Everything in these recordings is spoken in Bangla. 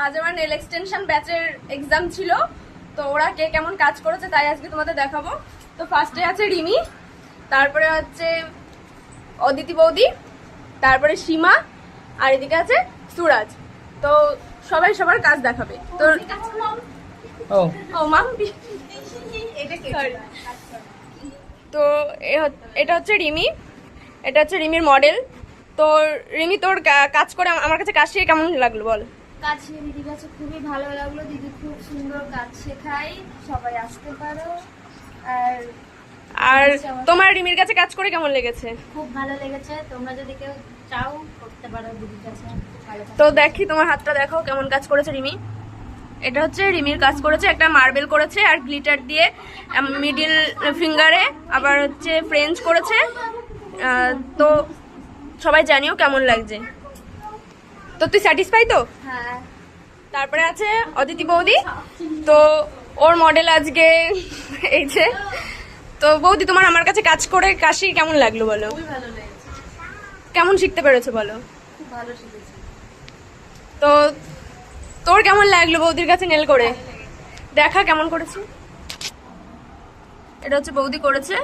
আজ আমার নেল এক্সটেনশন ব্যাচের এক্সাম ছিল, তো ওরা কে কেমন কাজ করেছে তাই আজকে তোমাদের দেখাবো। তো ফার্স্টে আছে রিমি, তারপরে হচ্ছে অদিতি বৌদি, তারপরে সীমা, আর এদিকে আছে সুরাজ। তো সবাই সবার কাজ দেখাবে। তো ও মাম তো এটা হচ্ছে রিমি, এটা হচ্ছে রিমির মডেল। তো রিমি, তোর কাজ করে আমার কাছে কাজ শিখে কেমন লাগলো বল? কাজ শিখে দিদির কাছে খুবই ভালো লাগলো। দিদি খুব সুন্দর কাজ শেখায়, সবাই আসতে পারো। আর তোমার রিমির কাছে কাজ করে কেমন লেগেছে? খুব ভালো লেগেছে। তোমরা যদি কেউ চাও করতে পারো দিদির কাছে। তো দেখি তোমার হাতটা দেখো কেমন কাজ করেছে রিমি। এটা হচ্ছে রিমির কাজ করেছে, একটা মার্বেল করেছে আর গ্লিটার দিয়ে মিডিল ফিঙ্গারে আবার হচ্ছে ফ্রেঞ্চ করেছে। তো সবাই জানিও কেমন লাগছে। তো তুই স্যাটিসফাই তো? হ্যাঁ। তারপরে আছে অদিতি বৌদি, তো ওর মডেল আজকে এই যে। তো বৌদি, তোমার আমার কাছে কাজ করে কাশি কেমন লাগলো বলো? খুবই ভালো লেগেছে। কেমন শিখতে পেরেছো বলো? খুব ভালো শিখেছি। তো তোর কেমন লাগলো বৌদির কাছে নেল করে? দেখা কেমন করেছে। এটা হচ্ছে বৌদি করেছে,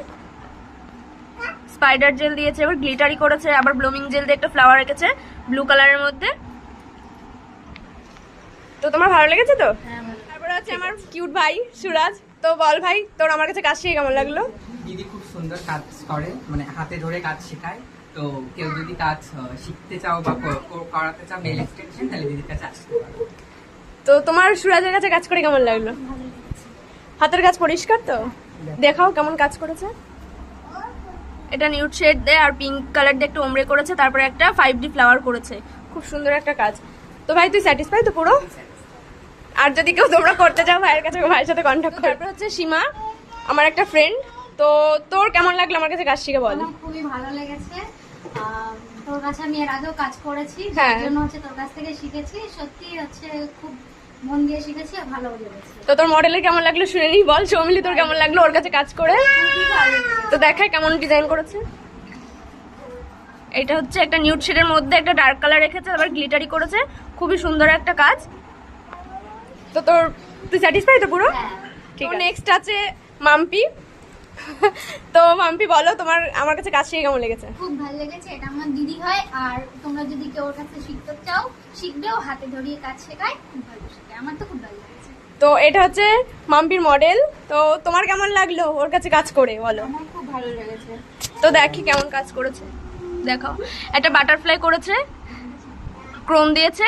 স্পাইডার জেল দিয়েছে, আবার গ্লিটারি করেছে, আবার ব্লুমিং জেল দিয়ে একটা ফ্লাওয়ার রেখেছে ব্লু কালারের মধ্যে। তো তোমার ভালো লেগেছে তো? হ্যাঁ ভালো। তারপরে হচ্ছে আমার কিউট ভাই সুরাজ। তো বল ভাই, তোর আমার কাছে কাজ শিখে কেমন লাগলো? দিদি খুব সুন্দর কাজ করে, মানে হাতে ধরে কাজ শেখায়। তো কেউ যদি কাজ শিখতে চাও বা করাতে চাও নেল এক্সটেনশন, তাহলে দিদির কাছে আসতে পারো। তো তোমার সুরাজের কাছে কাজ করে কেমন লাগলো? ভালো লেগেছে। হাতের কাজ পরিষ্কার তো? দেখাও কেমন কাজ করেছে। এটা নিউড শেড দিয়ে আর পিঙ্ক কালার দিয়ে একটা ওমরে করেছে, তারপরে একটা 5D ফ্লাওয়ার করেছে। খুব সুন্দর একটা কাজ। তো ভাই, তুই স্যাটিসফাই তো পুরো? আর যদি কেউ তোমরা করতে চাও ভাইয়ের কাছে, ভাইয়ের সাথে কন্ট্যাক্ট করো। তারপর হচ্ছে সীমা, আমার একটা ফ্রেন্ড। তো তোর কেমন লাগলো আমার কাছে কাজ শিখে বল? আমার খুবই ভালো লেগেছে। তোর কাছে আমি এর আগেও কাজ করেছি, হ্যাঁ। যার জন্য হচ্ছে তোর কাছ থেকে শিখেছি। সত্যি হচ্ছে খুব মন দিয়ে শিখেছি আর ভালো লেগেছে। তো তোর মডেলের কেমন লাগলো শুনে নি বল। সৌমিলি, তোর কেমন লাগলো ওর কাছে কাজ করে? খুবই ভালো লেগেছে। তো দেখায় কেমন ডিজাইন করেছে। এটা হচ্ছে একটা নিউড শেডের মধ্যে একটা ডার্ক কালার রেখেছে, আবার গ্লিটারি করেছে। খুবই সুন্দর একটা কাজ। তো তুই স্যাটিসফাই তো পুরো? হ্যাঁ। ঠিক আছে। নেক্সট আছে মাম্পি। তো মাম্পি বলো, তোমার আমার কাছে কাজ শিখে কেমন লেগেছে? খুব ভালো লেগেছে। এটা আমার দিদি হয়, আর তোমরা যদি কেউ ওর কাছে শিখতে চাও শিখবেও। হাতে ধরিয়ে কাজ শেখায়, খুব ভালো শেখায়। আমার তো খুব ভালো লেগেছে। তো এটা হচ্ছে মাম্পির মডেল। তো তোমার কেমন লাগলো ওর কাছে কাজ করে বলো? আমার খুব ভালো লেগেছে। তো দেখি কেমন কাজ করেছে, দেখাও। একটা বাটারফ্লাই করেছে, ক্রোম দিয়েছে,